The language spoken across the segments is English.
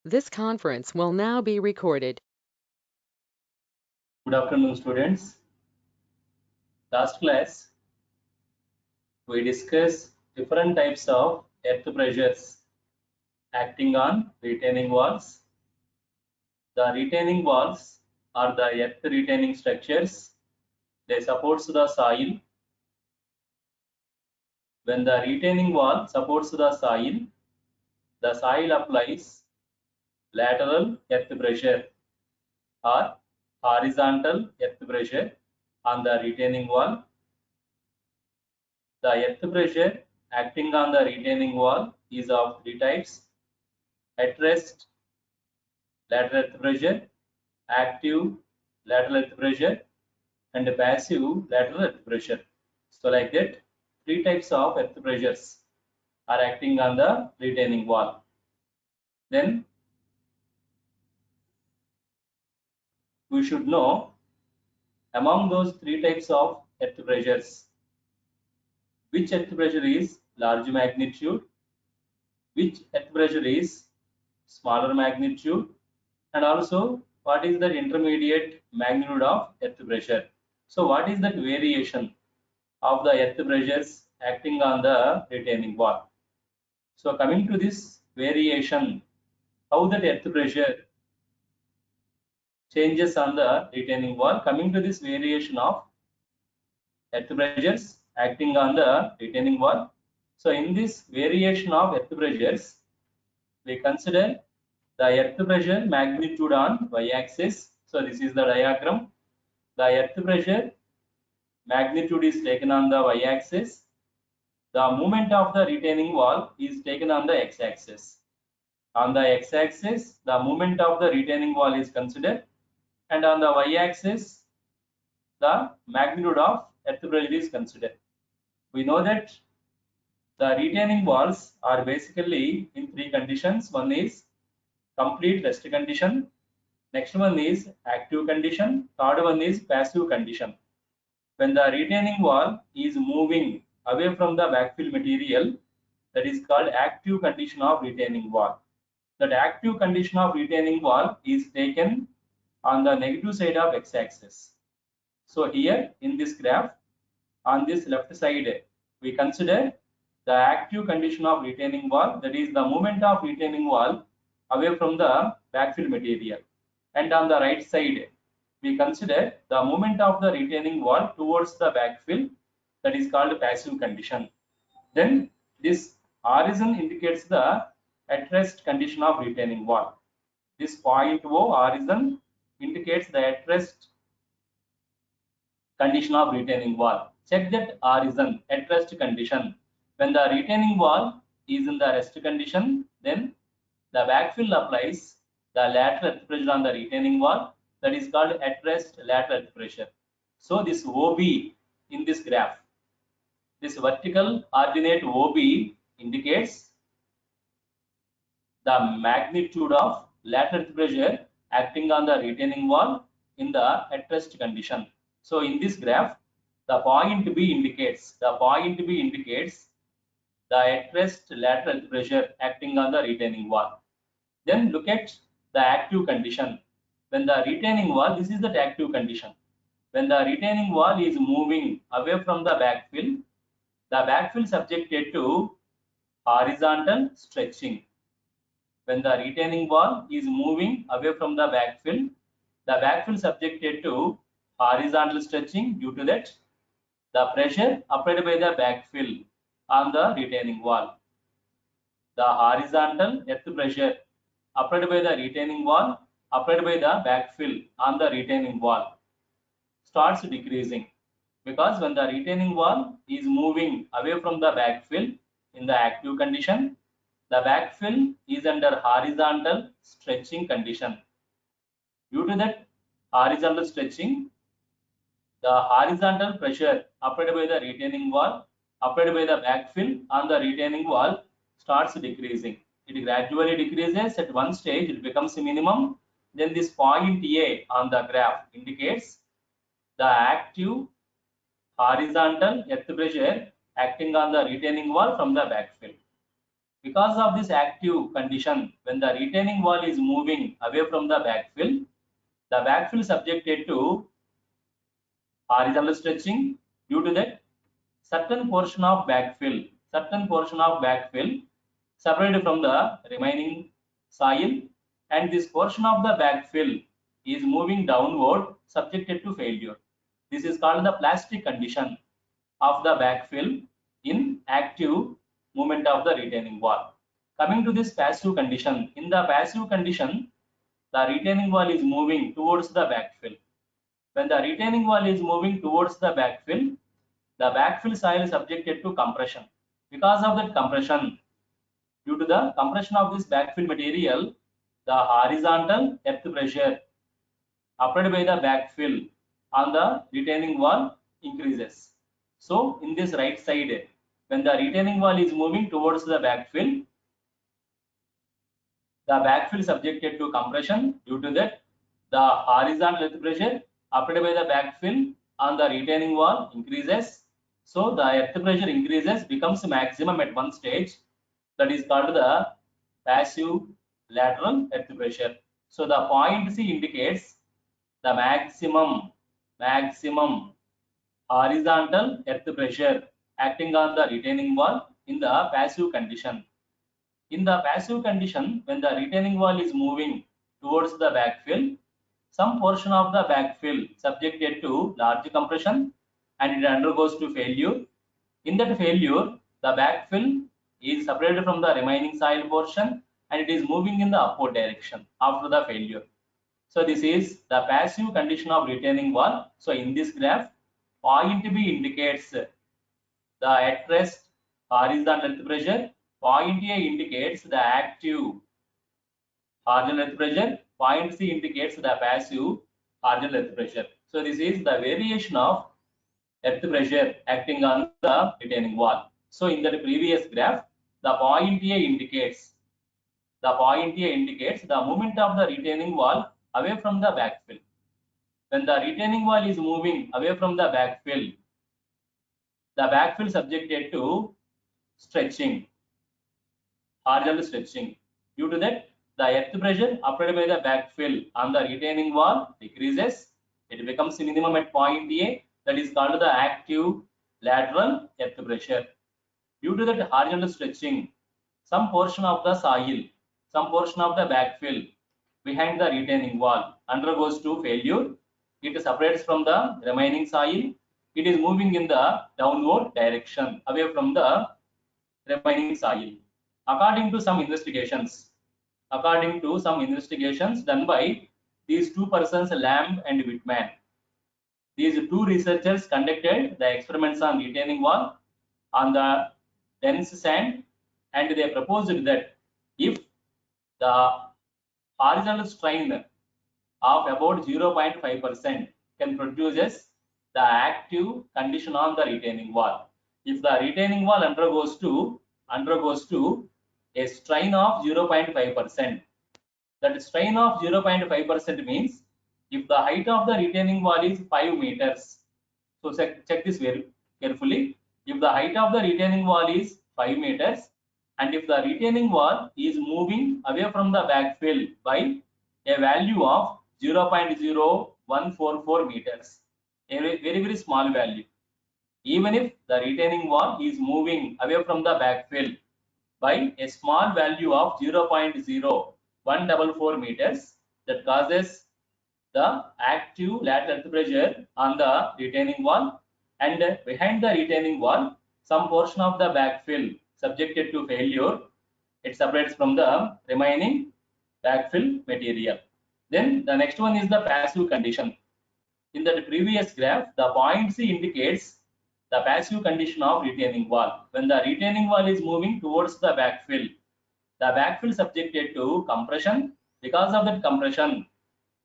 This conference will now be recorded. Good afternoon, students. Last class, we discussed different types of earth pressures acting on retaining walls. The retaining walls are the earth retaining structures. They support the soil. When the retaining wall supports the soil applies lateral earth pressure or horizontal earth pressure on the retaining wall. The earth pressure acting on the retaining wall is of three types: at rest lateral earth pressure, active lateral earth pressure, and passive lateral earth pressure. So like that, three types of earth pressures are acting on the retaining wall. Then we should know among those three types of earth pressures, which earth pressure is large magnitude, which earth pressure is smaller magnitude, and also what is the intermediate magnitude of earth pressure. So what is that variation of the earth pressures acting on the retaining wall? So coming to this variation, how that earth pressure changes on the retaining wall. Coming to this variation of earth pressures acting on the retaining wall. So in this variation of earth pressures, we consider the earth pressure magnitude on y-axis. So this is the diagram. The earth pressure magnitude is taken on the y-axis. The movement of the retaining wall is taken on the x-axis. On the x-axis, the movement of the retaining wall is considered, and on the y-axis, the magnitude of earth pressure is considered. We know that the retaining walls are basically in three conditions. One is complete rest condition. Next one is active condition. Third one is passive condition. When the retaining wall is moving away from the backfill material, that is called active condition of retaining wall. That active condition of retaining wall is taken on the negative side of x-axis. So here in this graph, on this left side, we consider the active condition of retaining wall, that is the movement of retaining wall away from the backfill material. And on the right side, we consider the movement of the retaining wall towards the backfill, that is called passive condition. Then this horizon indicates the at rest condition of retaining wall. This point O horizon indicates the at rest condition of retaining wall. Check that horizon at rest condition. When the retaining wall is in the rest condition, then the backfill applies the lateral earth pressure on the retaining wall, that is called at rest lateral earth pressure. So this OB in this graph, this vertical ordinate OB indicates the magnitude of lateral earth pressure acting on the retaining wall in the at rest condition. So in this graph, the point B indicates the at rest lateral earth pressure acting on the retaining wall. Then look at the active condition. When the retaining wall, this is the active condition. When the retaining wall is moving away from the backfill subjected to horizontal stretching. When the retaining wall is moving away from the backfill subjected to horizontal stretching. Due to that, the pressure applied by the backfill on the retaining wall, the horizontal earth pressure applied by the retaining wall, applied by the backfill on the retaining wall, starts decreasing, because when the retaining wall is moving away from the backfill in the active condition, the backfill is under horizontal stretching condition. Due to that horizontal stretching, the horizontal pressure applied by the retaining wall, applied by the backfill on the retaining wall, starts decreasing. It gradually decreases. At one stage, it becomes a minimum. Then this point A on the graph indicates the active horizontal earth pressure acting on the retaining wall from the backfill. Because of this active condition, when the retaining wall is moving away from the backfill subjected to horizontal stretching. Due to that, certain portion of backfill separated from the remaining soil, and this portion of the backfill is moving downward subjected to failure. This is called the plastic condition of the backfill in active movement of the retaining wall. Coming to this passive condition, in the passive condition, the retaining wall is moving towards the backfill. When the retaining wall is moving towards the backfill soil is subjected to compression. Because of that compression, due to the compression of this backfill material, the horizontal earth pressure applied by the backfill on the retaining wall increases. So in this right side, when the retaining wall is moving towards the backfill subjected to compression. Due to that, the horizontal earth pressure applied by the backfill on the retaining wall increases. So the earth pressure increases, becomes maximum at one stage. That is called the passive lateral earth pressure. So the point C indicates the maximum horizontal earth pressure acting on the retaining wall in the passive condition. In the passive condition, when the retaining wall is moving towards the backfill, some portion of the backfill subjected to large compression and it undergoes to failure. In that failure, the backfill is separated from the remaining soil portion and it is moving in the upward direction after the failure. So this is the passive condition of retaining wall. So in this graph, point B indicates the at rest horizontal earth pressure. Point A indicates the active horizontal earth pressure. Point C indicates the passive horizontal earth pressure. So this is the variation of earth pressure acting on the retaining wall. So in the previous graph, the point A indicates the movement of the retaining wall away from the backfill. When the retaining wall is moving away from the backfill subjected to stretching, horizontal stretching. Due to that, the earth pressure applied by the backfill on the retaining wall decreases. It becomes minimum at point A. That is called the active lateral earth pressure. Due to that horizontal stretching, some portion of the soil, some portion of the backfill behind the retaining wall undergoes to failure. It separates from the remaining soil. It is moving in the downward direction away from the remaining soil. According to some investigations done by these two persons, Lamb and Whitman, these two researchers conducted the experiments on retaining wall on the dense sand, and they proposed that if the horizontal strain of about 0.5% can produces the active condition on the retaining wall. If the retaining wall undergoes to a strain of 0.5%, that strain of 0.5% means if the height of the retaining wall is 5 meters. So check this very carefully. If the height of the retaining wall is 5 meters and if the retaining wall is moving away from the backfill by a value of 0.0144 meters, a very small value. Even if the retaining wall is moving away from the backfill by a small value of 0.0144 meters, that causes the active lateral earth pressure on the retaining wall, and behind the retaining wall, some portion of the backfill subjected to failure, it separates from the remaining backfill material. Then the next one is the passive condition. In the previous graph, the point C indicates the passive condition of retaining wall. When the retaining wall is moving towards the backfill subjected to compression. Because of that compression,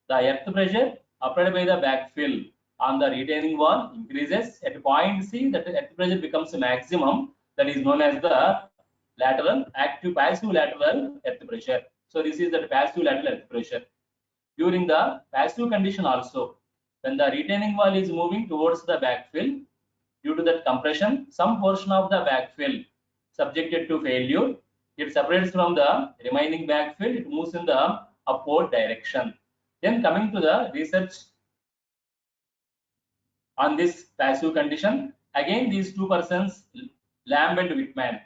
the earth pressure applied by the backfill on the retaining wall increases. At point C, the earth pressure becomes maximum. That is known as the passive lateral earth pressure. So this is the passive lateral earth pressure. During the passive condition also, when the retaining wall is moving towards the backfill, due to that compression, some portion of the backfill subjected to failure, it separates from the remaining backfill, it moves in the upward direction. Then coming to the research on this passive condition, again these two persons, Lamb and Whitman,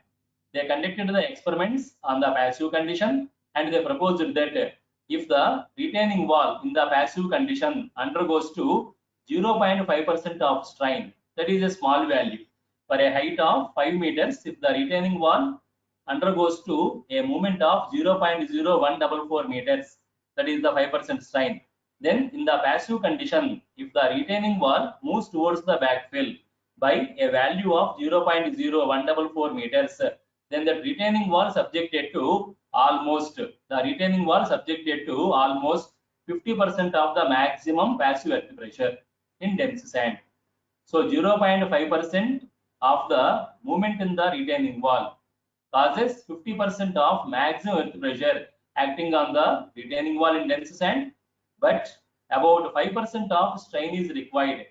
they conducted the experiments on the passive condition, and they proposed that if the retaining wall in the passive condition undergoes to 0.5% of strain, that is a small value, for a height of 5 meters, if the retaining wall undergoes to a movement of 0.0144 meters, that is the 5% strain, then in the passive condition, if the retaining wall moves towards the backfill by a value of 0.0144 meters, then the retaining wall subjected to almost 50% of the maximum passive earth pressure in dense sand. So 0.5% of the movement in the retaining wall causes 50% of maximum earth pressure acting on the retaining wall in dense sand, but about 5% of strain is required.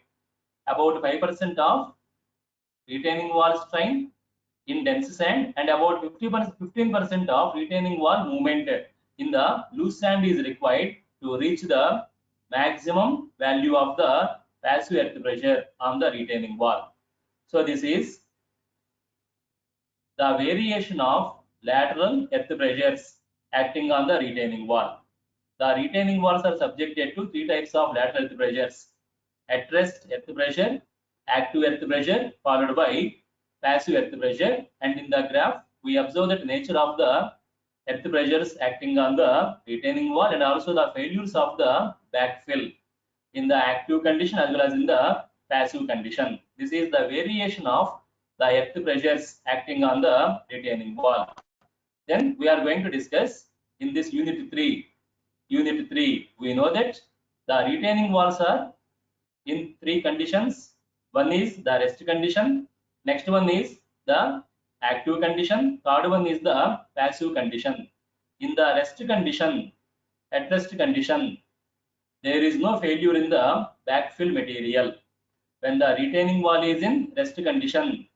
About 5% of retaining wall strain in dense sand and about 15% of retaining wall movement in the loose sand is required to reach the maximum value of the passive earth pressure on the retaining wall. So this is the variation of lateral earth pressures acting on the retaining wall. The retaining walls are subjected to three types of lateral earth pressures: at rest earth pressure, active earth pressure, followed by passive earth pressure. And in the graph, we observe that nature of the earth pressures acting on the retaining wall and also the failures of the backfill in the active condition as well as in the passive condition. This is the variation of the earth pressures acting on the retaining wall. Then we are going to discuss in this unit 3. Unit 3, we know that the retaining walls are in three conditions. One is the rest condition, next one is the active condition, third one is the passive condition. In the rest condition, at rest condition, there is no failure in the backfill material. When the retaining wall is in rest condition,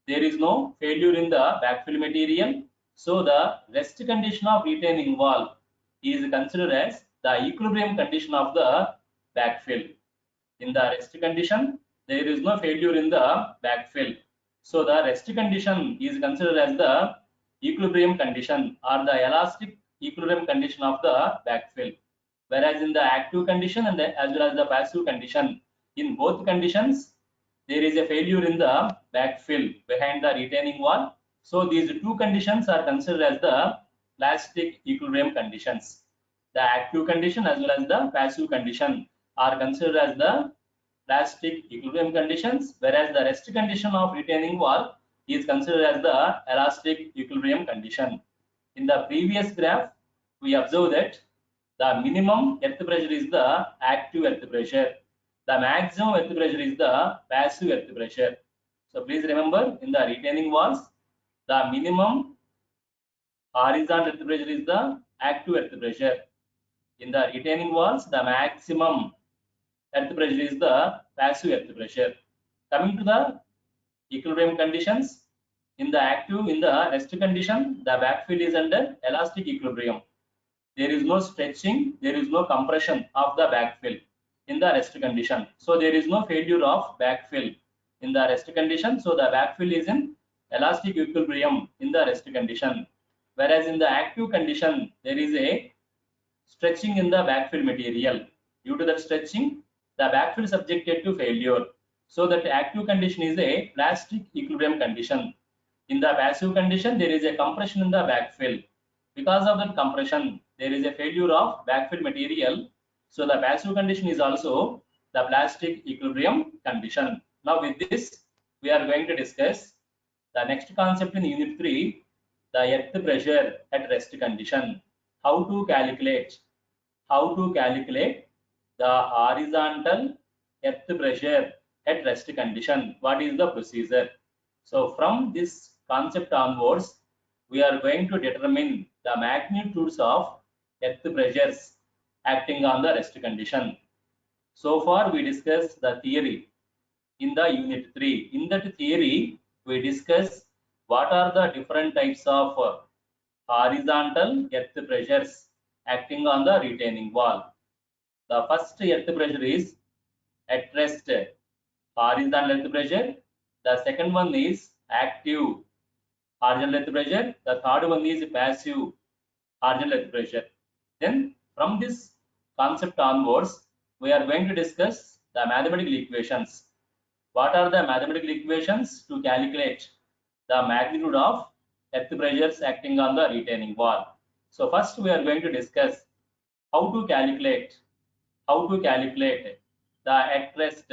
there is no failure in the backfill material. So the rest condition of retaining wall is considered as the equilibrium condition of the backfill. In the rest condition, there is no failure in the backfill. So the rest condition is considered as the equilibrium condition or the elastic equilibrium condition of the backfill. Whereas in the active condition and as well as the passive condition, in both conditions, there is a failure in the backfill behind the retaining wall. So these two conditions are considered as the elastic equilibrium conditions. The active condition as well as the passive condition are considered as the elastic equilibrium conditions, whereas the rest condition of retaining wall is considered as the elastic equilibrium condition. In the previous graph, we observe that the minimum earth pressure is the active earth pressure. The maximum earth pressure is the passive earth pressure. So please remember, in the retaining walls, the minimum horizontal earth pressure is the active earth pressure. In the retaining walls, the maximum earth pressure is the passive earth pressure. Coming to the equilibrium conditions, in the rest condition, the backfill is under elastic equilibrium. There is no stretching, there is no compression of the backfill in the rest condition. So there is no failure of backfill in the rest condition. So the backfill is in elastic equilibrium in the rest condition. Whereas in the active condition, there is a stretching in the backfill material. Due to that stretching, the backfill is subjected to failure. So that active condition is a elastic equilibrium condition. In the passive condition, there is a compression in the backfill. Because of that compression, there is a failure of backfill material. So the passive condition is also the elastic equilibrium condition. Now with this, we are going to discuss the next concept in unit 3, the earth pressure at rest condition. How to calculate the horizontal earth pressure at rest condition. What is the procedure? So from this concept onwards, we are going to determine the magnitudes of earth pressures acting on the rest condition. So far we discussed the theory in the unit 3. In that theory, we discuss what are the different types of horizontal earth pressures acting on the retaining wall. The first earth pressure is at rest, horizontal earth pressure. The second one is active horizontal earth pressure. The third one is passive horizontal earth pressure. Then from this concept onwards, we are going to discuss the mathematical equations. What are the mathematical equations to calculate the magnitude of earth pressures acting on the retaining wall? So first we are going to discuss how to calculate the at rest,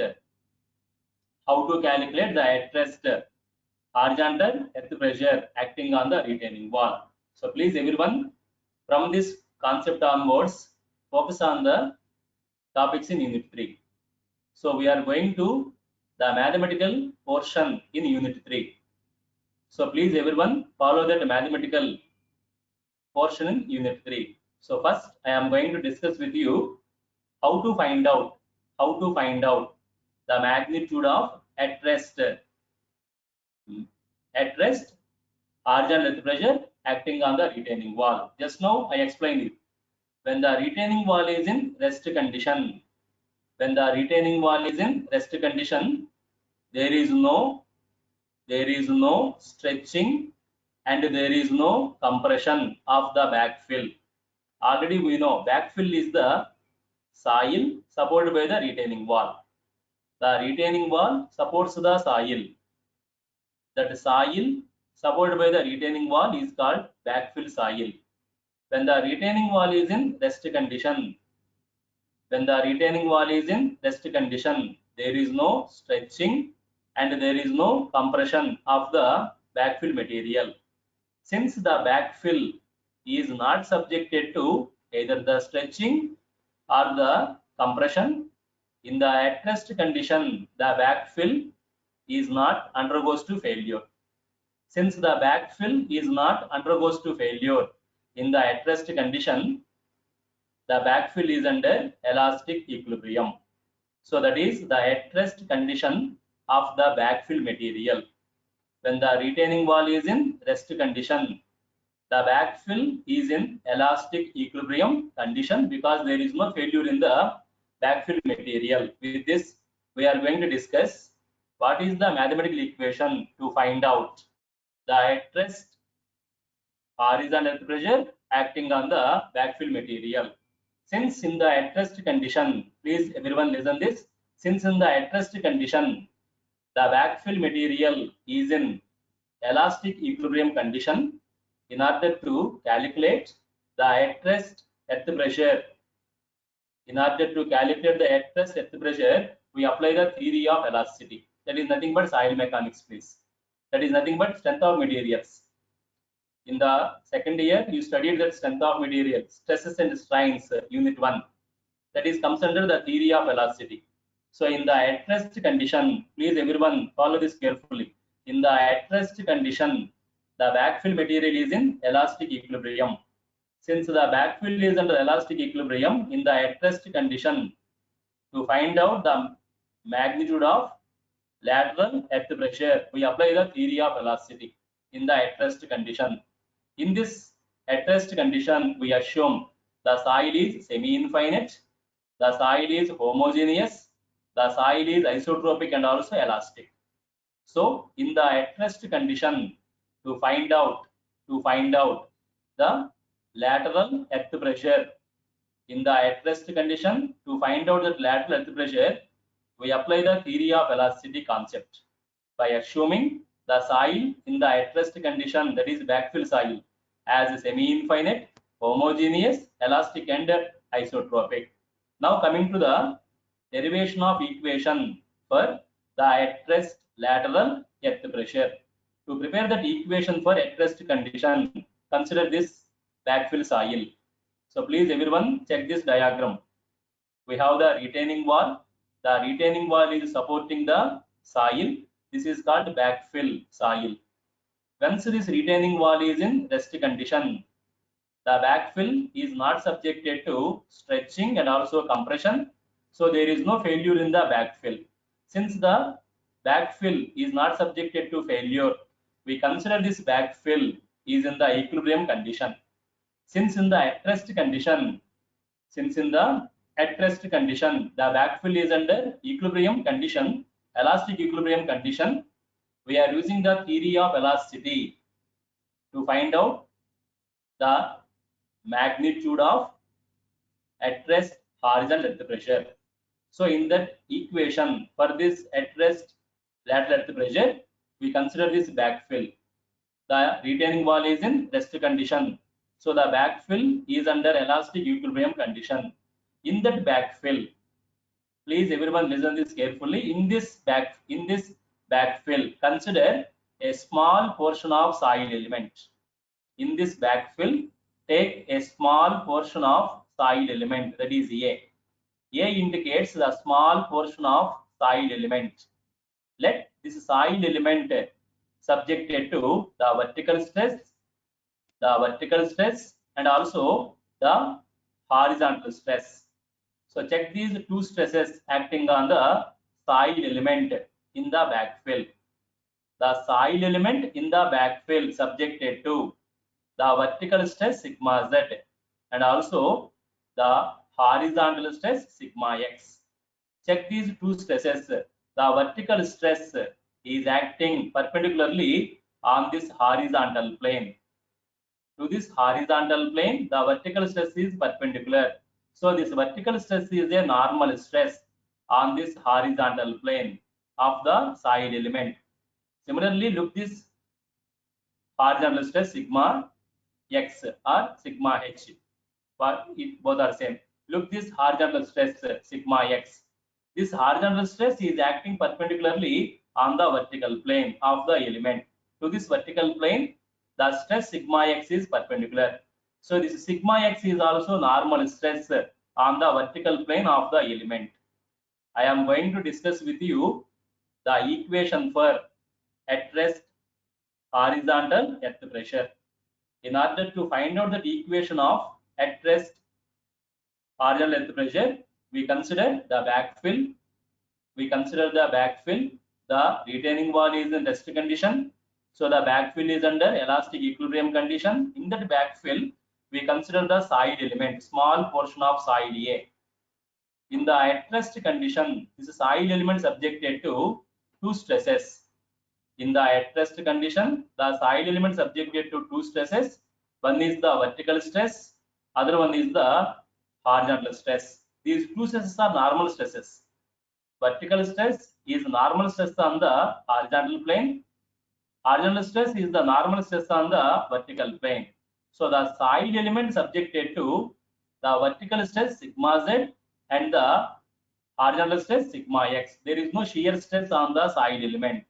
horizontal earth pressure acting on the retaining wall. So please everyone, from this concept onwards, focus on the topics in unit 3. So we are going to the mathematical portion in unit 3. So please everyone follow that mathematical portion in unit 3. So first I am going to discuss with you how to find out the magnitude of at rest horizontal earth pressure acting on the retaining wall. Just now I explained it. When the retaining wall is in rest condition, there is no stretching and there is no compression of the backfill. Already we know backfill is the soil supported by the retaining wall. The retaining wall supports the soil. That soil supported by the retaining wall is called backfill soil. When the retaining wall is in rest condition, there is no stretching and there is no compression of the backfill material. Since the backfill is not subjected to either the stretching or the compression, in the at rest condition, the backfill is not undergoes to failure. Since the backfill is not undergoes to failure in the at rest condition, the backfill is under elastic equilibrium. So that is the at rest condition of the backfill material. When the retaining wall is in rest condition, the backfill is in elastic equilibrium condition because there is no failure in the backfill material. With this, we are going to discuss what is the mathematical equation to find out the at rest horizontal earth pressure acting on the backfill material. Since in the at rest condition, please everyone listen this. Since in the at rest condition, the backfill material is in elastic equilibrium condition, in order to calculate the at rest earth pressure, we apply the theory of elasticity. That is nothing but soil mechanics, please. That is nothing but strength of materials. In the second year, you studied that strength of materials, stresses and strains, unit 1. That is comes under the theory of elasticity. So in the at rest condition, please everyone follow this carefully. In the at rest condition, the backfill material is in elastic equilibrium. Since the backfill is under elastic equilibrium, in the at rest condition, to find out the magnitude of lateral earth pressure, we apply the theory of elasticity in the at rest condition. In this at rest condition, we assume the soil is semi-infinite, the soil is homogeneous, the soil is isotropic and also elastic. So in the at rest condition, to find out the lateral earth pressure, in the at rest condition, to find out that lateral earth pressure, we apply the theory of elasticity concept by assuming the soil in the at rest condition, that is backfill soil, as semi-infinite, homogeneous, elastic and isotropic. Now coming to the derivation of equation for the at rest lateral earth pressure. To prepare that equation for at rest condition, consider this backfill soil. So please everyone check this diagram. We have the retaining wall. The retaining wall is supporting the soil. This is called backfill soil. Once this retaining wall is in rest condition, the backfill is not subjected to stretching and also compression. So there is no failure in the backfill. Since the backfill is not subjected to failure, we consider this backfill is in the equilibrium condition. Since in the at rest condition, the backfill is under equilibrium condition, elastic equilibrium condition, we are using the theory of elasticity to find out the magnitude of at rest horizontal earth pressure. So in that equation, for this at rest lateral earth pressure, we consider this backfill. The retaining wall is in rest condition, so the backfill is under elastic equilibrium condition. In that backfill, please everyone listen this carefully. In this backfill, consider a small portion of soil element. In this backfill, take a small portion of soil element, that is A. A indicates the small portion of soil element. Let this soil element subjected to the vertical stress and also the horizontal stress. So check these two stresses acting on the soil element in the backfill. The soil element in the backfill subjected to the vertical stress sigma z and also the horizontal stress sigma x. Check these two stresses. The vertical stress is acting perpendicularly on this horizontal plane. To this horizontal plane, the vertical stress is perpendicular. So this vertical stress is a normal stress on this horizontal plane of the soil element. Similarly, look this horizontal stress sigma x or sigma h. Both are same. Look this horizontal stress sigma x. This horizontal stress is acting perpendicularly on the vertical plane of the element. To this vertical plane, the stress sigma x is perpendicular. So this sigma x is also normal stress on the vertical plane of the element. I am going to discuss with you the equation for at rest horizontal earth pressure. In order to find out the equation of at rest horizontal earth pressure, we consider the backfill. The retaining wall is in rest condition, so the backfill is under elastic equilibrium condition. In that backfill, we consider the soil element, small portion of soil A. In the at rest condition, this soil element subjected to two stresses. In the at rest condition, the soil element subjected to two stresses. One is the vertical stress, other one is the horizontal stress. These two stresses are normal stresses. Vertical stress is normal stress on the horizontal plane. Horizontal stress is the normal stress on the vertical plane. So the soil element subjected to the vertical stress sigma z and the horizontal stress sigma x. There is no shear stress on the soil element.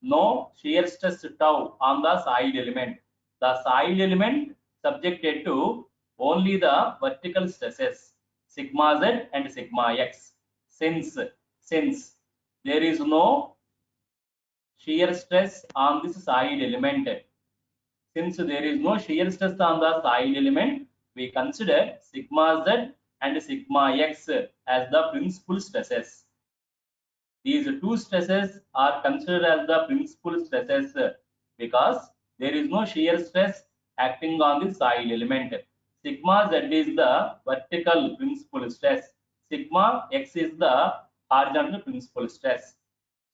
No shear stress tau on the soil element. The soil element subjected to only the vertical stresses sigma z and sigma x. Since there is no shear stress on this soil element, we consider sigma z and sigma x as the principal stresses. These two stresses are considered as the principal stresses because there is no shear stress acting on the soil element. Sigma z is the vertical principal stress. Sigma x is the horizontal principal stress.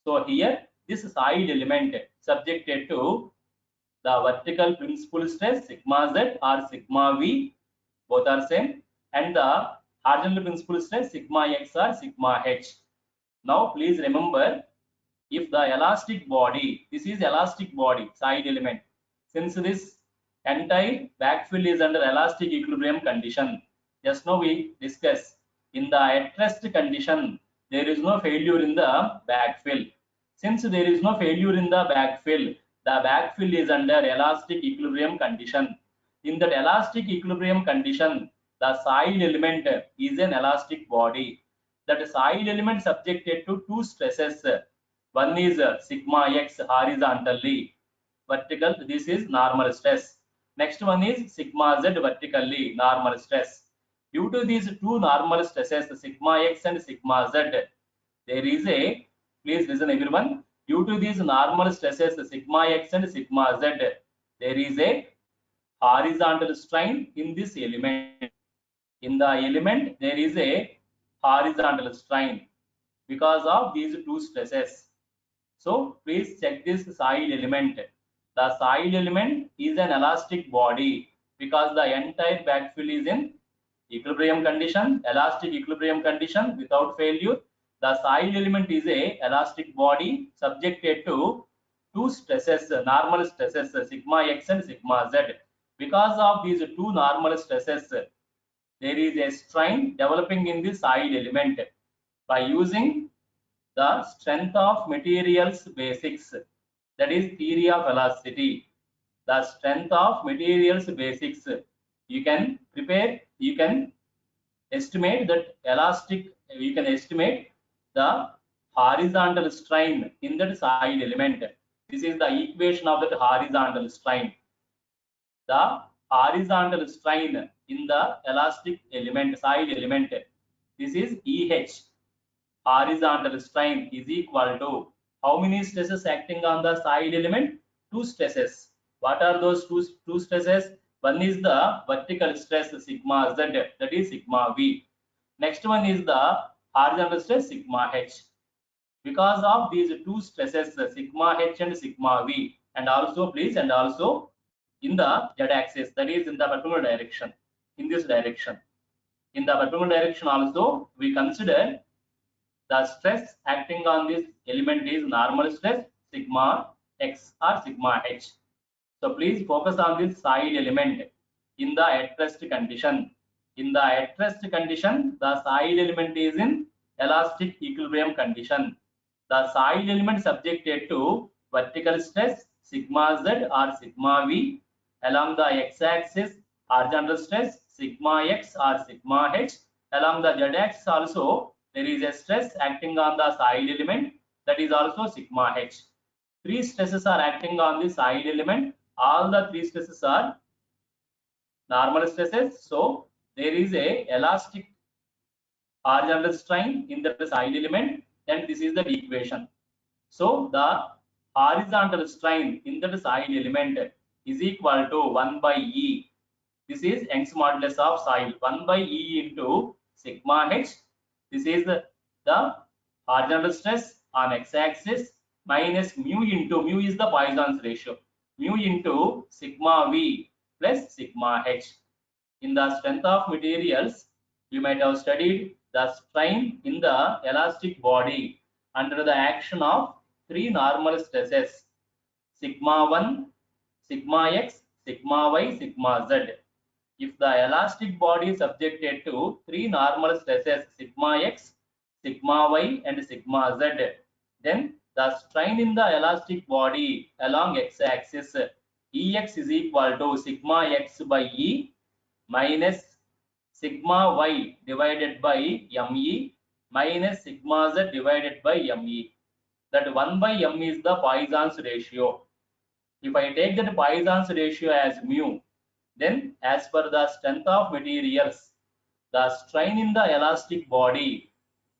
So here this soil element subjected to the vertical principal stress sigma z or sigma v, both are same, and the horizontal principal stress sigma x or sigma h. Now please remember, if the elastic body, this is elastic body, soil element, since this entire backfill is under elastic equilibrium condition, just now we discussed, in the at rest condition, there is no failure in the backfill. Since there is no failure in the backfill is under elastic equilibrium condition. In that elastic equilibrium condition, the soil element is an elastic body. That soil element subjected to two stresses. One is sigma x horizontally, vertical, this is normal stress. Next one is sigma z vertically, normal stress. Due to these two normal stresses, sigma x and sigma z, there is a, please listen everyone, due to these normal stresses sigma x and sigma z, there is a horizontal strain in this element. In the element, there is a horizontal strain because of these two stresses. So please check this soil element. The soil element is an elastic body because the entire backfill is in equilibrium condition, elastic equilibrium condition without failure. The soil element is a elastic body subjected to two stresses, normal stresses, sigma x and sigma z. Because of these two normal stresses, there is a strain developing in the soil element. By using the strength of materials basics, that is theory of elasticity, the strength of materials basics, you can estimate that you can estimate the horizontal strain in that soil element. This is the equation of that horizontal strain. The horizontal strain in the elastic element, soil element, this is EH. Horizontal strain is equal to how many stresses acting on the soil element? Two stresses. What are those two stresses? One is the vertical stress sigma z, that is sigma v. Next one is the horizontal stress sigma h. Because of these two stresses, sigma h and sigma v, and also in the z-axis, that is in the perpendicular direction, in this direction. In the perpendicular direction also, we consider the stress acting on this element is normal stress sigma x or sigma h. So please focus on this soil element in the at rest condition. In the at rest condition, the soil element is in elastic equilibrium condition. The soil element subjected to vertical stress sigma z or sigma v, along the x-axis horizontal stress sigma x or sigma h, along the z-axis also there is a stress acting on the soil element, that is also sigma h. Three stresses are acting on the soil element. All the three stresses are normal stresses. So there is a elastic horizontal strain in the soil element, and this is the equation. So the horizontal strain in the soil element is equal to 1 by E. This is Young's modulus of soil, 1 by E into sigma h. This is the horizontal stress on x-axis minus mu is the Poisson's ratio, mu into sigma v plus sigma h. In the strength of materials, you might have studied the strain in the elastic body under the action of three normal stresses, sigma 1, sigma x, sigma y, sigma z. If the elastic body is subjected to three normal stresses, sigma x, sigma y and sigma z, then the strain in the elastic body along x-axis Ex is equal to sigma x by E minus sigma y divided by me minus sigma z divided by me. That 1 by m is the Poisson's ratio. If I take that Poisson's ratio as mu, then as per the strength of materials, the strain in the elastic body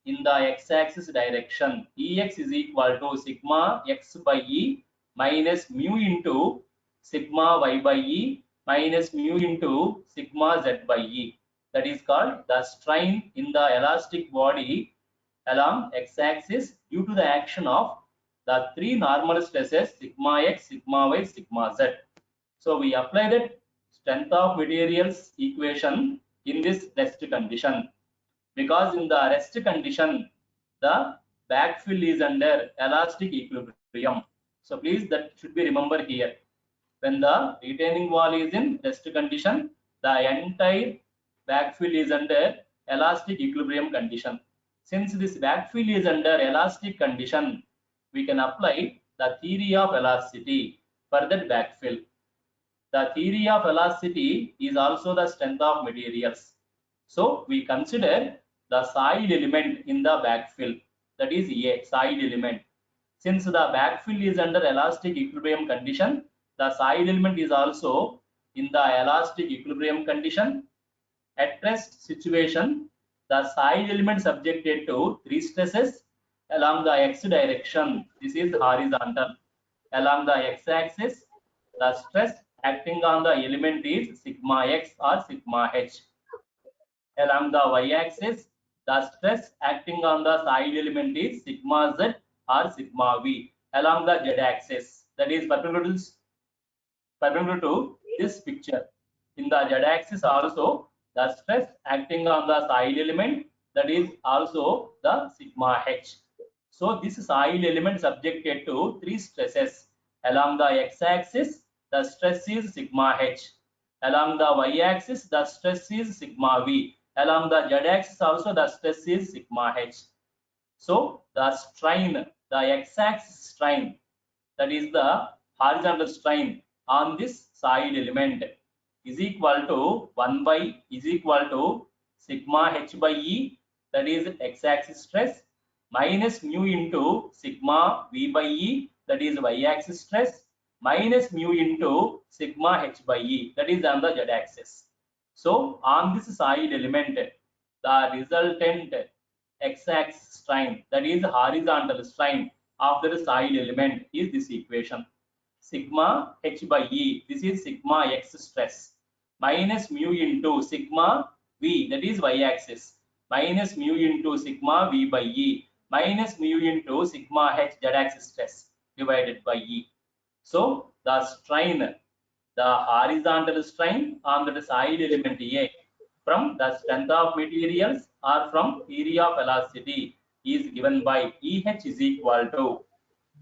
in the x-axis direction Ex is equal to sigma x by E minus mu into sigma y by E minus mu into sigma z by E. That is called the strain in the elastic body along x-axis due to the action of the three normal stresses sigma x, sigma y, sigma z. So we apply that strength of materials equation in this rest condition, because in the rest condition the backfill is under elastic equilibrium. So please, that should be remembered here. When the retaining wall is in rest condition, the entire backfill is under elastic equilibrium condition. Since this backfill is under elastic condition, we can apply the theory of elasticity for that backfill. The theory of elasticity is also the strength of materials. So we consider the soil element in the backfill, that is a soil element. Since the backfill is under elastic equilibrium condition, the soil element is also in the elastic equilibrium condition. At rest situation, the soil element subjected to three stresses along the x direction. This is horizontal. Along the x-axis, the stress acting on the element is sigma x or sigma h. Along the y-axis, the stress acting on the side element is sigma z or sigma v. Along the z-axis, that is perpendicular to this picture. In the z-axis also, the stress acting on the side element, that is also the sigma h. So this side element subjected to three stresses. Along the x-axis, the stress is sigma h. Along the y-axis, the stress is sigma v. Along the z-axis also, the stress is sigma h. So the strain, the x-axis strain, that is the horizontal strain on this side element, is equal to 1 by is equal to sigma h by E, that is x-axis stress, minus mu into sigma v by E, that is y-axis stress, minus mu into sigma h by E, that is on the z-axis. So on this side element, the resultant x-axis strain, that is horizontal strain of the side element, is this equation. Sigma h by E, this is sigma x stress, minus mu into sigma v, that is y-axis, minus mu into sigma v by E, minus mu into sigma h z-axis stress divided by E. So the strain, the horizontal strain on the side element A from the strength of materials or from theory of elasticity is given by EH is equal to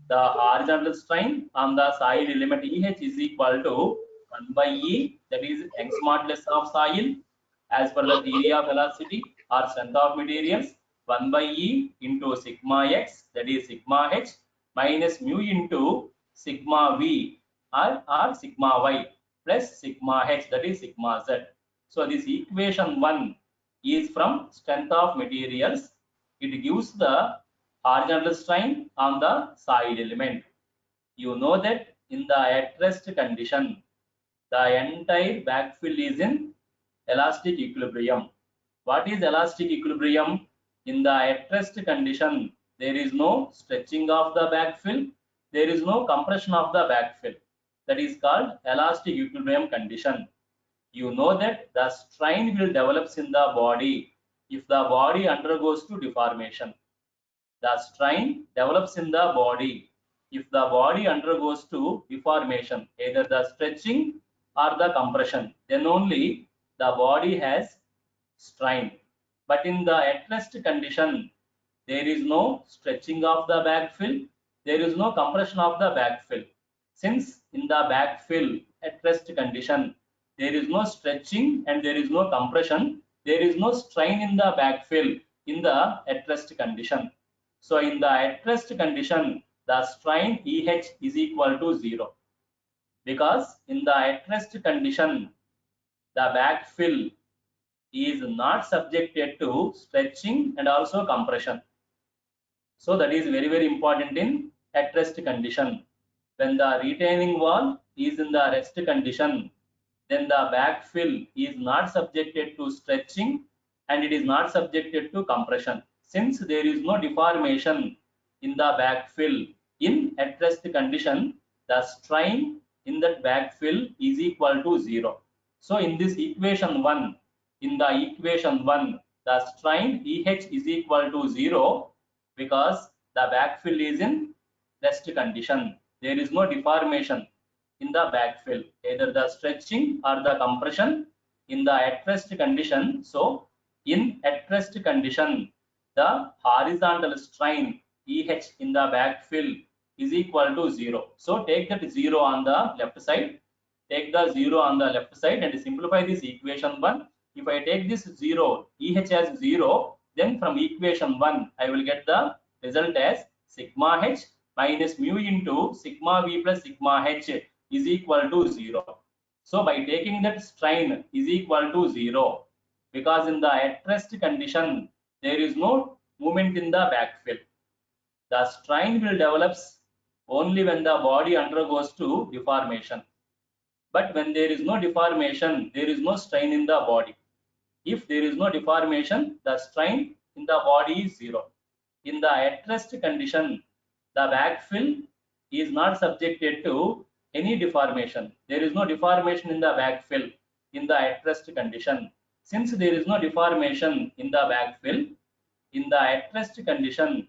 the horizontal strain on the side element EH is equal to 1 by E, that is Young's modulus of soil as per the theory of elasticity or strength of materials, 1 by E into sigma x, that is sigma h, minus mu into sigma v or sigma y plus sigma h, that is sigma z. So this equation 1 is from strength of materials. It gives the horizontal strain on the side element. You know that in the at rest condition, the entire backfill is in elastic equilibrium. What is elastic equilibrium? In the at rest condition, there is no stretching of the backfill, there is no compression of the backfill. That is called elastic equilibrium condition. You know that the strain will develop in the body if the body undergoes to deformation. The strain develops in the body if the body undergoes to deformation, either the stretching or the compression, then only the body has strain. But in the at rest condition, there is no stretching of the backfill, there is no compression of the backfill. Since in the backfill at rest condition, there is no stretching and there is no compression, there is no strain in the backfill in the at rest condition. So in the at rest condition, the strain EH is equal to 0, because in the at rest condition, the backfill is not subjected to stretching and also compression. So that is very, very important in at rest condition. When the retaining wall is in the rest condition, then the backfill is not subjected to stretching and it is not subjected to compression. Since there is no deformation in the backfill in at rest condition, the strain in that backfill is equal to 0. So in this equation 1, the strain EH is equal to 0 because the backfill is in rest condition. There is no deformation in the backfill, either the stretching or the compression in the at rest condition. So in at rest condition, the horizontal strain EH in the backfill is equal to 0. So take that 0 on the left side. Take the 0 on the left side and simplify this equation 1. If I take this 0, EH as 0, then from equation 1, I will get the result as sigma h minus mu into sigma v plus sigma h is equal to 0. So by taking that strain is equal to 0, because in the at rest condition, there is no movement in the backfill. The strain will develop only when the body undergoes to deformation. But when there is no deformation, there is no strain in the body. If there is no deformation, the strain in the body is 0. In the at rest condition, the backfill is not subjected to any deformation. There is no deformation in the backfill in the at rest condition. Since there is no deformation in the backfill, in the at rest condition,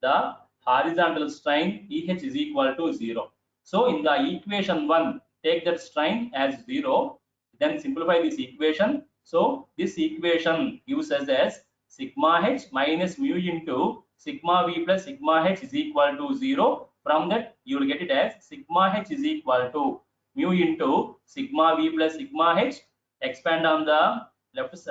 the horizontal strain EH is equal to 0. So in the equation 1, take that strain as 0, then simplify this equation. So this equation gives us as sigma h minus mu into sigma v plus sigma h is equal to 0. From that you will get it as sigma h is equal to mu into sigma v plus sigma h. Expand on the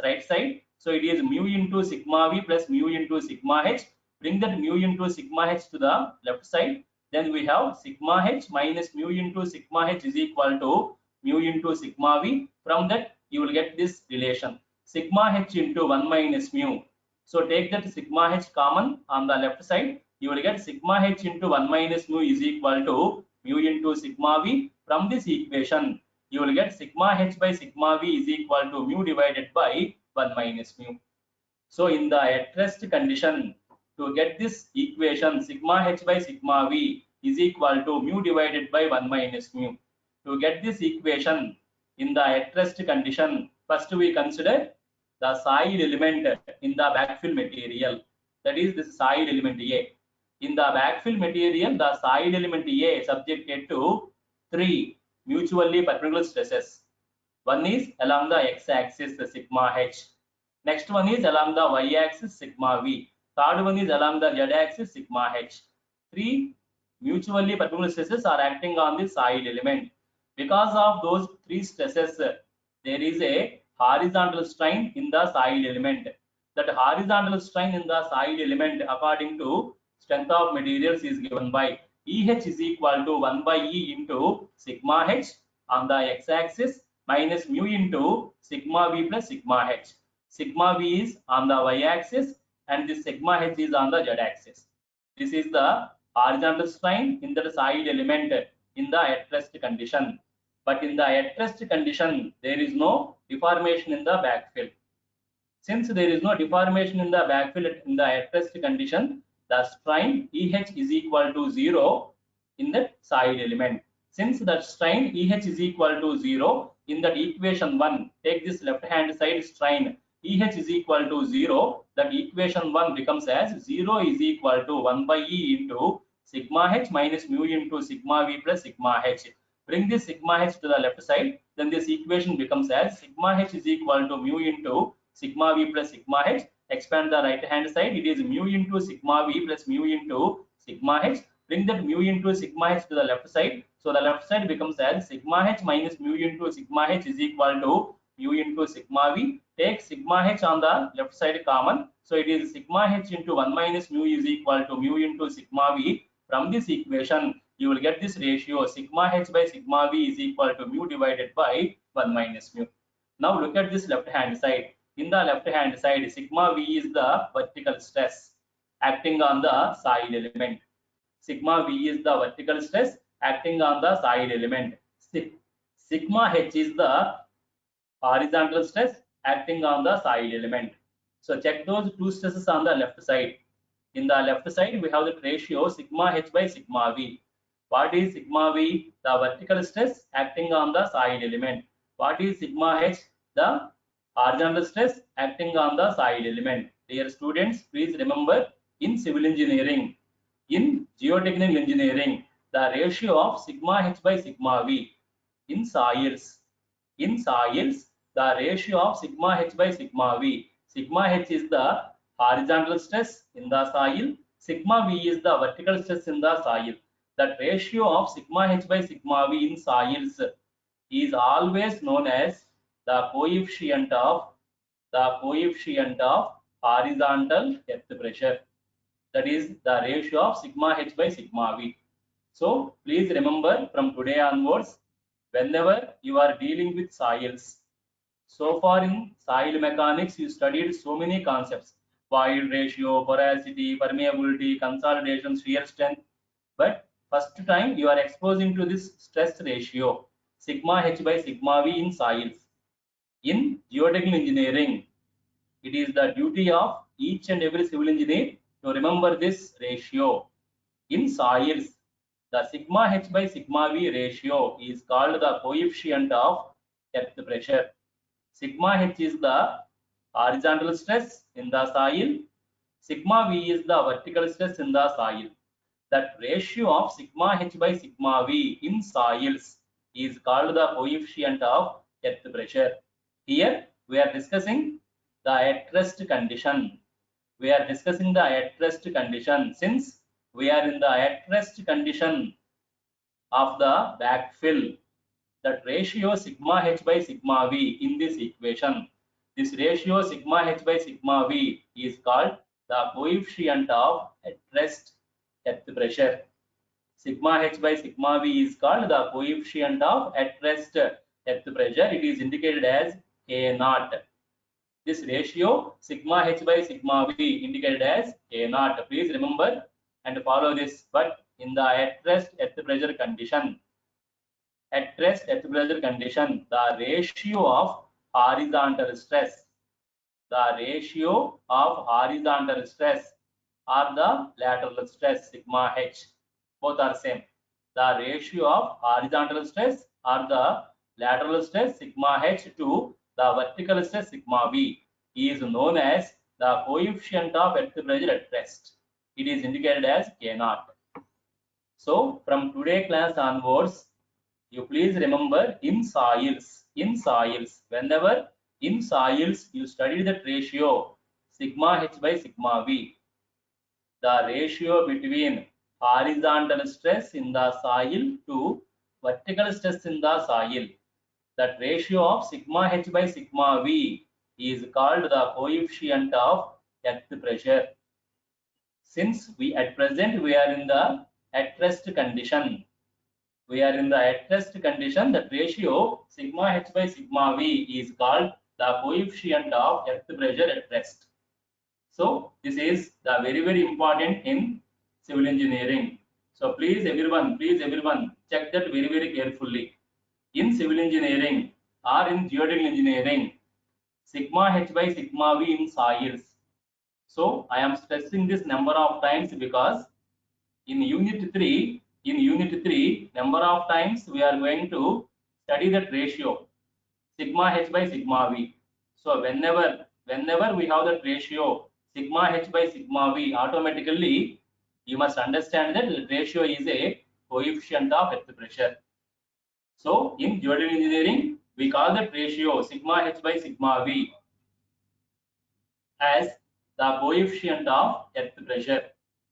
right side. So it is mu into sigma v plus mu into sigma h. Bring that mu into sigma h to the left side. Then we have sigma h minus mu into sigma h is equal to mu into sigma v. From that you will get this relation sigma h into 1 minus mu. So take that sigma h common on the left side. You will get sigma h into 1 minus mu is equal to mu into sigma v. From this equation you will get sigma h by sigma v is equal to mu divided by 1 minus mu. So in the at rest condition, to get this equation sigma h by sigma v is equal to mu divided by 1 minus mu. To get this equation in the at rest condition, first we consider the side element in the backfill material. That is this side element A. In the backfill material, the side element A is subjected to 3 mutually perpendicular stresses. One is along the x-axis, the sigma h. Next one is along the y-axis, sigma v. Third one is along the z-axis, sigma h. 3 mutually perpendicular stresses are acting on the side element. Because of those 3 stresses, there is a horizontal strain in the side element. That horizontal strain in the side element according to strength of materials is given by EH is equal to 1 by E into sigma h on the x-axis minus mu into sigma v plus sigma h. Sigma v is on the y-axis and this sigma h is on the z-axis. This is the horizontal strain in the side element in the at rest condition. But in the at rest condition, there is no deformation in the backfill. Since there is no deformation in the backfill in the at rest condition, the strain EH is equal to 0 in the side element. Since that strain EH is equal to 0, in that equation 1, take this left hand side strain EH is equal to 0, that equation 1 becomes as 0 is equal to 1 by E into sigma h minus mu into sigma v plus sigma h. Bring this sigma h to the left side, then this equation becomes as sigma h is equal to mu into sigma v plus sigma h. Expand the right hand side, it is mu into sigma v plus mu into sigma h. Bring that mu into sigma h to the left side, so the left side becomes as sigma h minus mu into sigma h is equal to mu into sigma v. Take sigma h on the left side common, so it is sigma h into 1 minus mu is equal to mu into sigma v. From this equation you will get this ratio sigma h by sigma v is equal to mu divided by 1 minus mu. Now look at this left hand side. In the left hand side, sigma v is the vertical stress acting on the side element. Sigma v is the vertical stress acting on the side element. Sigma h is the horizontal stress acting on the side element. So check those 2 stresses on the left side. In the left side, we have the ratio sigma h by sigma v. What is sigma v? The vertical stress acting on the side element. What is sigma h? The horizontal stress acting on the side element. Dear students, please remember, in civil engineering, in geotechnical engineering, the ratio of sigma h by sigma v. In soils, the ratio of sigma h by sigma v. Sigma h is the horizontal stress in the soil. Sigma v is the vertical stress in the soil. The ratio of sigma h by sigma v in soils is always known as the coefficient of horizontal earth pressure. That is the ratio of sigma h by sigma v. So please remember, from today onwards, whenever you are dealing with soils, so far in soil mechanics you studied so many concepts: void ratio, porosity, permeability, consolidation, shear strength. But first time you are exposing to this stress ratio sigma h by sigma v in soils. In geotechnical engineering, it is the duty of each and every civil engineer to remember this ratio. In soils, The sigma h by sigma v ratio is called the coefficient of earth pressure. Sigma h is the horizontal stress in the soil. Sigma v is the vertical stress in the soil. That ratio of sigma h by sigma v in soils is called the coefficient of earth pressure. Here we are discussing the at rest condition. We are discussing the at rest condition. Since we are in the at rest condition of the backfill, that ratio sigma h by sigma v in this equation, this ratio sigma h by sigma v is called the coefficient of at rest earth pressure. Sigma h by sigma v is called the coefficient of at rest earth pressure. It is indicated as K naught. This ratio sigma h by sigma v indicated as K naught. Please remember and follow this. But in the at rest earth pressure condition, the ratio of horizontal stress, or the lateral stress sigma h, both are same. The ratio of horizontal stress or the lateral stress sigma h to the vertical stress sigma v is known as the coefficient of earth pressure at rest. It is indicated as K naught. So from today class onwards, you please remember in soils, whenever in soils you study that ratio sigma h by sigma v, the ratio between horizontal stress in the soil to vertical stress in the soil, that ratio of sigma h by sigma v is called the coefficient of earth pressure. Since we at present we are in the at rest condition, that ratio sigma h by sigma v is called the coefficient of earth pressure at rest. So this is the very important in civil engineering. So please everyone check that very carefully. In civil engineering or in geotechnical engineering, sigma h by sigma v in soils. So I am stressing this number of times because in unit 3 number of times we are going to study that ratio sigma h by sigma v. So whenever we have that ratio sigma h by sigma v, automatically you must understand that the ratio is a coefficient of earth pressure. So in geotechnical engineering we call that ratio sigma h by sigma v as the coefficient of earth pressure.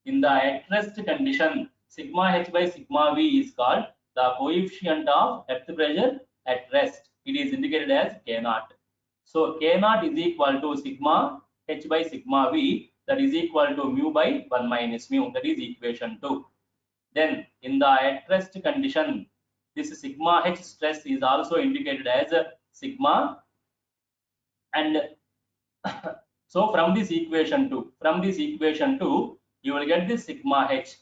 In the at rest condition, sigma h by sigma v is called the coefficient of earth pressure at rest. It is indicated as K naught. So K naught is equal to sigma h by sigma v, that is equal to mu by 1 minus mu, that is equation 2. Then in the at rest condition, this sigma h stress is also indicated as sigma, and so from this equation 2, you will get this sigma h,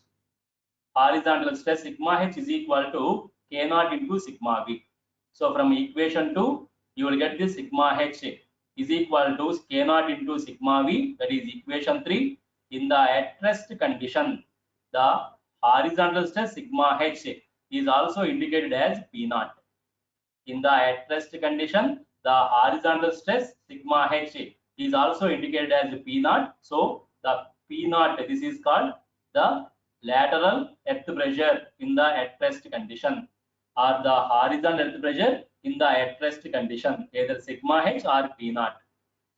horizontal stress sigma h is equal to K naught into sigma v. So from equation 2, you will get this sigma h is equal to K naught into sigma v, that is equation 3. In the at rest condition, the horizontal stress sigma h is also indicated as P naught. In the at rest condition, the horizontal stress sigma h is also indicated as P naught. So the P naught, this is called the lateral earth pressure in the at rest condition, or the horizontal earth pressure in the at rest condition, either sigma h or P naught.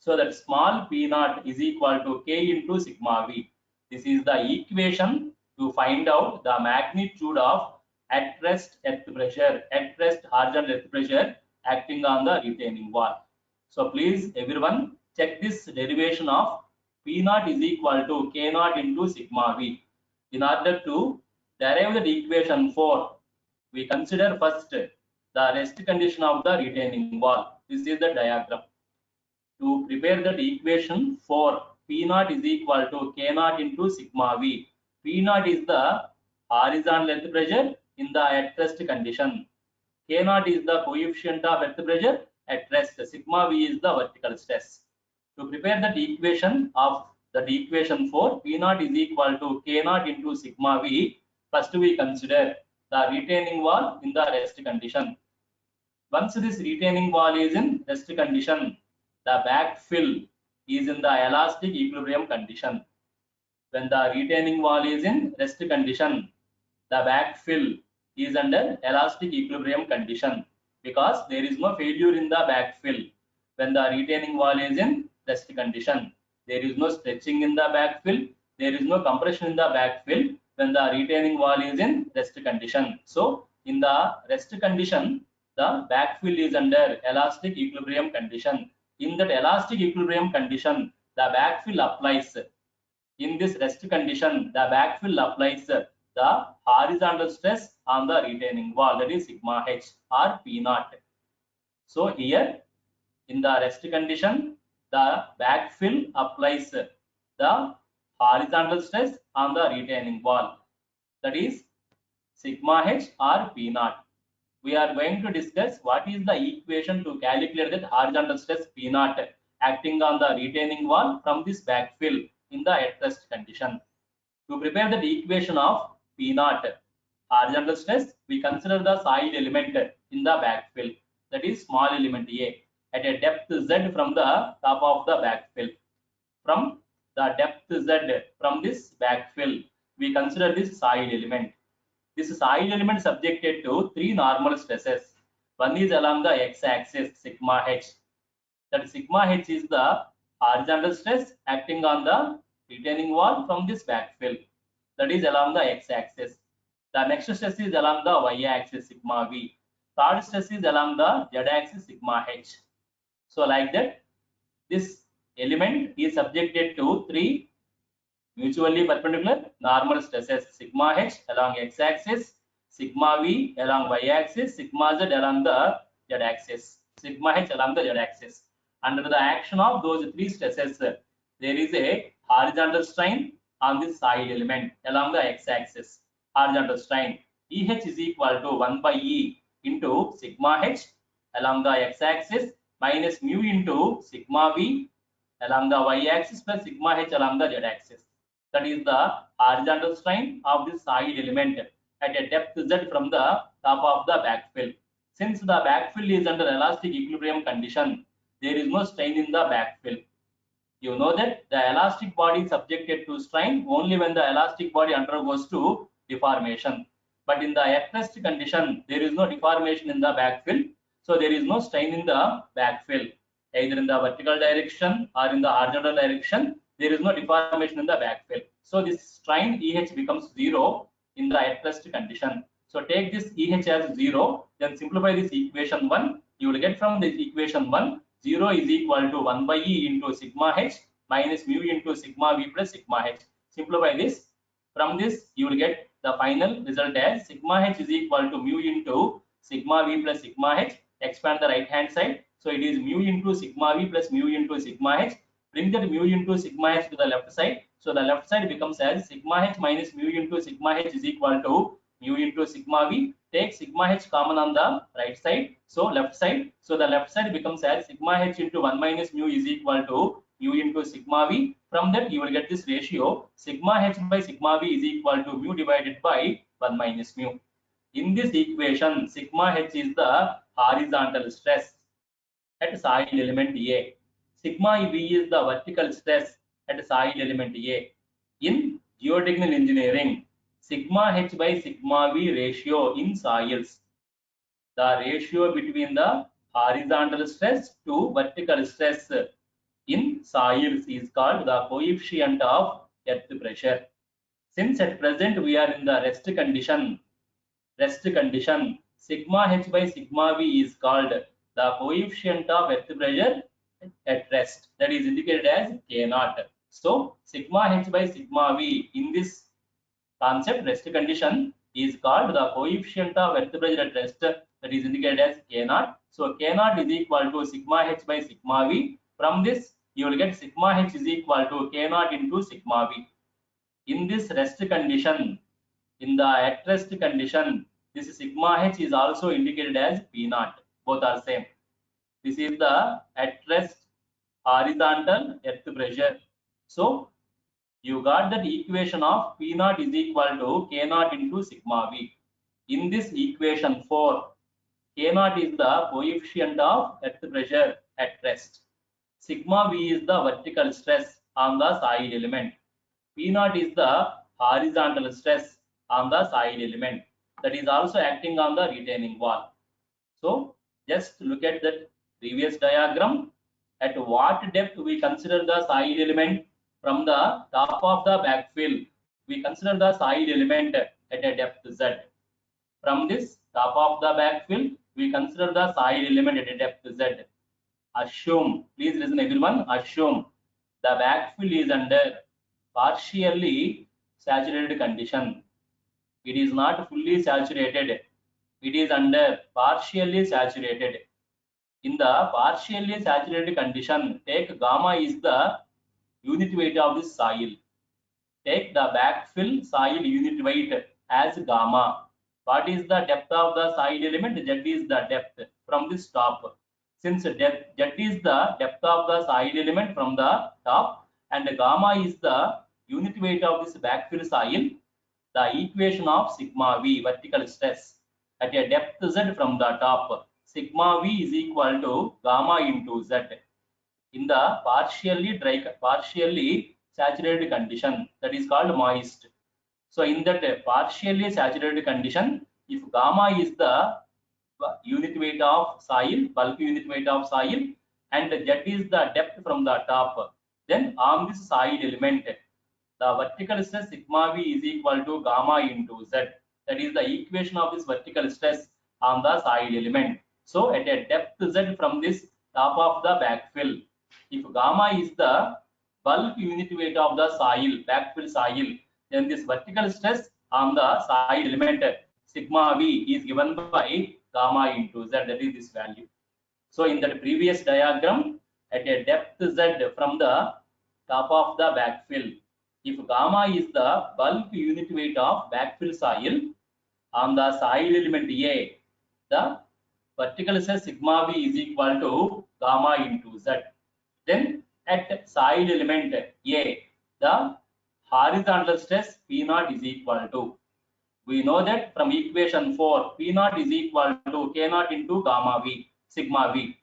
So that small P naught is equal to K into sigma v. This is the equation to find out the magnitude of at rest earth pressure, at rest horizontal earth pressure acting on the retaining wall. So please everyone check this derivation of P naught is equal to K naught into sigma v. In order to derive the equation 4, we consider first the rest condition of the retaining wall. This is the diagram. To prepare that equation 4, P naught is equal to K naught into sigma v. P naught is the horizontal earth pressure in the at rest condition. K naught is the coefficient of earth pressure at rest. Sigma v is the vertical stress. To prepare that equation of that equation 4, P naught is equal to K naught into sigma v. First we consider the retaining wall in the rest condition. Once this retaining wall is in rest condition, the backfill is in the elastic equilibrium condition. When the retaining wall is in rest condition, the backfill is under elastic equilibrium condition because there is no failure in the backfill. When the retaining wall is in rest condition, there is no stretching in the backfill, there is no compression in the backfill when the retaining wall is in rest condition. So in the rest condition, the backfill is under elastic equilibrium condition. In that elastic equilibrium condition, the backfill applies. In this rest condition, the backfill applies the horizontal stress on the retaining wall, that is sigma h or P naught. So here in the rest condition, the backfill applies the horizontal stress on the retaining wall, that is sigma h or P naught. We are going to discuss what is the equation to calculate that horizontal stress P naught acting on the retaining wall from this backfill in the at rest condition. To prepare the equation of P naught horizontal stress, we consider the solid element in the backfill, that is small element A, at a depth z from the top of the backfill. From the depth z from this backfill, we consider this solid element. This solid element subjected to three normal stresses. One is along the x-axis, sigma h. That sigma h is the horizontal stress acting on the retaining wall from this backfill, that is along the x-axis. The next stress is along the y-axis, sigma v. Third stress is along the z-axis, sigma h. So like that, this element is subjected to three mutually perpendicular normal stresses: sigma h along x-axis, sigma v along y-axis, sigma z along the z-axis. Sigma h along the z-axis. Under the action of those three stresses, there is a horizontal strain on this side element along the x-axis. Horizontal strain EH is equal to 1 by E into sigma h along the x-axis minus mu into sigma v along the y-axis plus sigma h along the z-axis. That is the horizontal strain of this side element at a depth z from the top of the backfill. Since the backfill is under elastic equilibrium condition, there is no strain in the backfill. You know that the elastic body is subjected to strain only when the elastic body undergoes to deformation. But in the at rest condition, there is no deformation in the backfill, so there is no strain in the backfill. Either in the vertical direction or in the horizontal direction, there is no deformation in the backfill. So this strain EH becomes 0 in the at rest condition. So take this EH as 0, then simplify this equation 1. You will get from this equation 1, 0 is equal to 1 by E into sigma h minus mu into sigma v plus sigma h. Simplify this. From this, you will get the final result as sigma h is equal to mu into sigma v plus sigma h. Expand the right hand side. So it is mu into sigma v plus mu into sigma h. Bring that mu into sigma h to the left side. So the left side becomes as sigma h minus mu into sigma h is equal to mu into sigma v. Take sigma h common on the right side, so left side. So the left side becomes as sigma h into 1 minus mu is equal to mu into sigma v. From that you will get this ratio sigma h by sigma v is equal to mu divided by 1 minus mu. In this equation, sigma h is the horizontal stress at side element A. Sigma v is the vertical stress at side element A. In geotechnical engineering, sigma h by sigma v ratio in soils, the ratio between the horizontal stress to vertical stress in soils is called the coefficient of earth pressure. Since at present we are in the rest condition, sigma h by sigma v is called the coefficient of earth pressure at rest, that is indicated as K naught. So sigma h by sigma v in this concept rest condition is called the coefficient of earth pressure at rest, that is indicated as K naught. So K naught is equal to sigma h by sigma v. From this you will get sigma h is equal to K naught into sigma v. In this rest condition, in the at rest condition, this sigma h is also indicated as P naught. Both are same. This is the at rest horizontal earth pressure. So You got that equation of P naught is equal to K naught into sigma V. In this equation 4, K naught is the coefficient of earth pressure at rest. Sigma V is the vertical stress on the soil element. P naught is the horizontal stress on the soil element that is also acting on the retaining wall. So just look at that previous diagram. At what depth we consider the soil element? From the top of the backfill, we consider the soil element at a depth Z. From this top of the backfill, we consider the soil element at a depth Z. Assume, please listen everyone, assume the backfill is under partially saturated condition. It is not fully saturated. It is under partially saturated. In the partially saturated condition, take gamma is the unit weight of the soil. Take the backfill soil unit weight as gamma. What is the depth of the soil element? Z is the depth from this top. Since Z is the depth of the soil element from the top and gamma is the unit weight of this backfill soil, the equation of sigma V, vertical stress at a depth Z from the top, sigma V is equal to gamma into Z. In the partially saturated condition, that is called moist. So in that partially saturated condition, if gamma is the unit weight of soil, bulk unit weight of soil, and Z is the depth from the top, then on this soil element, the vertical stress sigma V is equal to gamma into Z. That is the equation of this vertical stress on the soil element. So at a depth Z from this top of the backfill, if gamma is the bulk unit weight of the soil, backfill soil, then this vertical stress on the soil element sigma V is given by gamma into Z, that is this value. So in that previous diagram, at a depth Z from the top of the backfill, if gamma is the bulk unit weight of backfill soil, on the soil element A, the vertical stress sigma V is equal to gamma into Z. Then at soil element A, the horizontal stress P naught is equal to, we know that from equation 4, P naught is equal to K naught into gamma V, sigma V.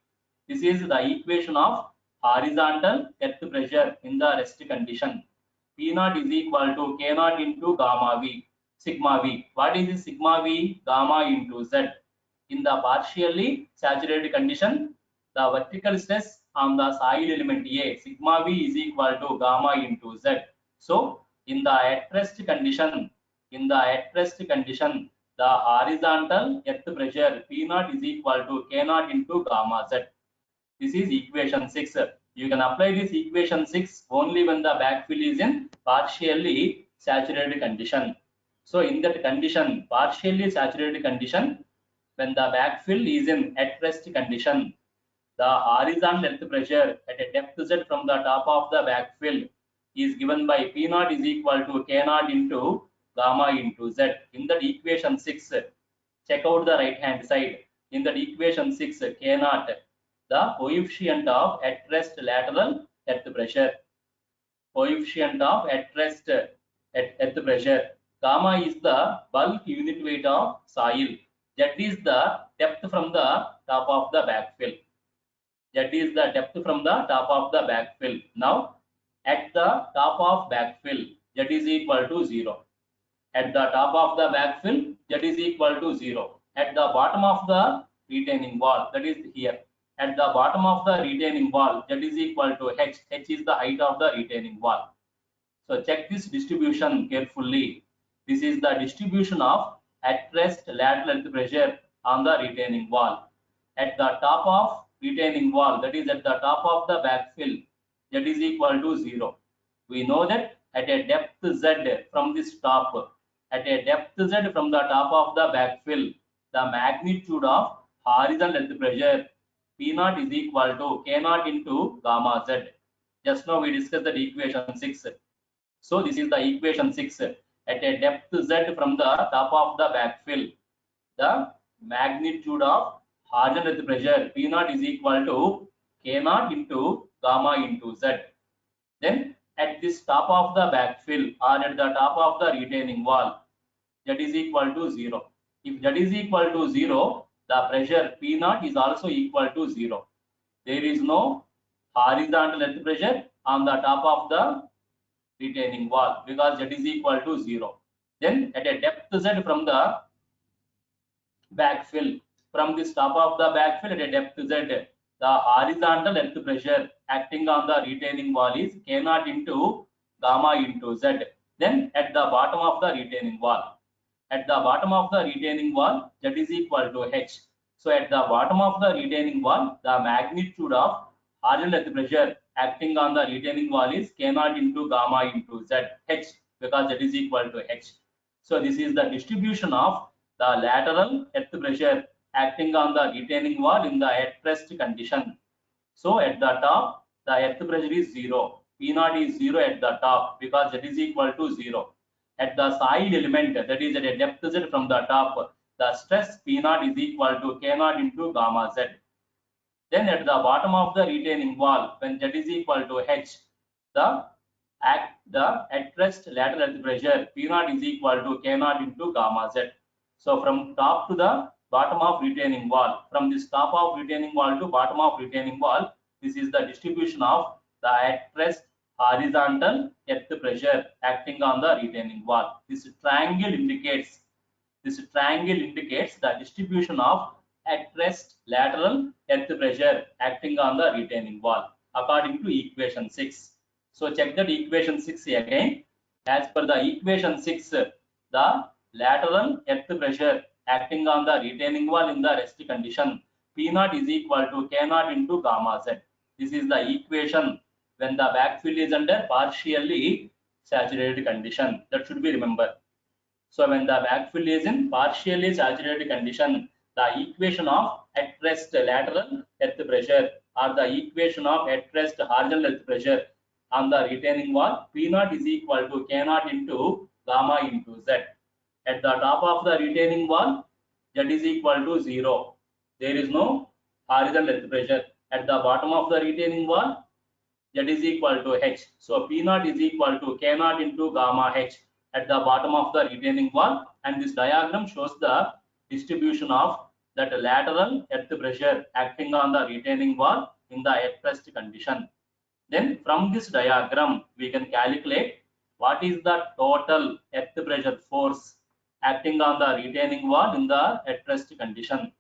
This is the equation of horizontal earth pressure in the rest condition. P naught is equal to K naught into gamma V, sigma V. What is this sigma V? Gamma into Z. In the partially saturated condition, the vertical stress on the soil element A, sigma V is equal to gamma into Z. So in the at rest condition, the horizontal earth pressure P naught is equal to K naught into gamma Z. This is equation 6. You can apply this equation 6 only when the backfill is in partially saturated condition. So in that condition, partially saturated condition, when the backfill is in at rest condition, the horizontal earth pressure at a depth Z from the top of the backfill is given by P naught is equal to K naught into gamma into Z. In that equation 6, check out the right hand side. In that equation 6, K naught, the coefficient of at rest lateral earth pressure. Coefficient of at rest earth pressure. Gamma is the bulk unit weight of soil. Z is the depth from the top of the backfill. Z is the depth from the top of the backfill. Now, at the top of backfill, Z is equal to 0. At the top of the backfill, Z is equal to 0. At the bottom of the retaining wall, that is here. At the bottom of the retaining wall, Z is equal to H. H is the height of the retaining wall. So check this distribution carefully. This is the distribution of at rest lateral earth pressure on the retaining wall. At the top of retaining wall, that is at the top of the backfill, Z is equal to 0. We know that at a depth Z from this top, at a depth Z from the top of the backfill, the magnitude of horizontal earth pressure P naught is equal to K naught into gamma Z. Just now we discussed that equation 6. So this is the equation 6. At a depth Z from the top of the backfill, the magnitude of horizontal earth pressure P naught is equal to K naught into gamma into Z. Then at this top of the backfill or at the top of the retaining wall, that is equal to 0. If that is equal to 0, the pressure P naught is also equal to 0. There is no horizontal earth pressure on the top of the retaining wall because that is equal to 0. Then at a depth Z from the backfill, from this top of the backfill at a depth Z, the horizontal earth pressure acting on the retaining wall is K0 into gamma into Z. Then at the bottom of the retaining wall, at the bottom of the retaining wall, that is equal to H. So at the bottom of the retaining wall, the magnitude of horizontal earth pressure acting on the retaining wall is K0 into gamma into Z, H, because that is equal to H. So this is the distribution of the lateral earth pressure acting on the retaining wall in the at rest condition. So at the top, the earth pressure is 0. P0 is 0 at the top because that is equal to 0. At the soil element, that is at a depth Z from the top, the stress P0 is equal to K0 into gamma Z. Then at the bottom of the retaining wall, when Z is equal to H, the at rest lateral earth pressure P0 is equal to K0 into gamma Z. So from top to the bottom of retaining wall, from this top of retaining wall to bottom of retaining wall, this is the distribution of the at rest horizontal earth pressure acting on the retaining wall. This triangle indicates the distribution of at rest lateral earth pressure acting on the retaining wall according to equation 6. So check that equation 6 again. As per the equation 6, the lateral earth pressure acting on the retaining wall in the rest condition P0 is equal to K0 into gamma Z. This is the equation when the backfill is under partially saturated condition. That should be remembered. So when the backfill is in partially saturated condition, the equation of at rest lateral earth pressure or the equation of at rest horizontal earth pressure on the retaining wall P0 is equal to K0 into gamma into Z. At the top of the retaining wall, Z is equal to 0. There is no horizontal earth pressure. At the bottom of the retaining wall, Z is equal to H. So P0 is equal to K0 into gamma H at the bottom of the retaining wall, and this diagram shows the distribution of that lateral earth pressure acting on the retaining wall in the at rest condition. Then from this diagram we can calculate what is the total earth pressure force acting on the retaining wall in the at rest condition.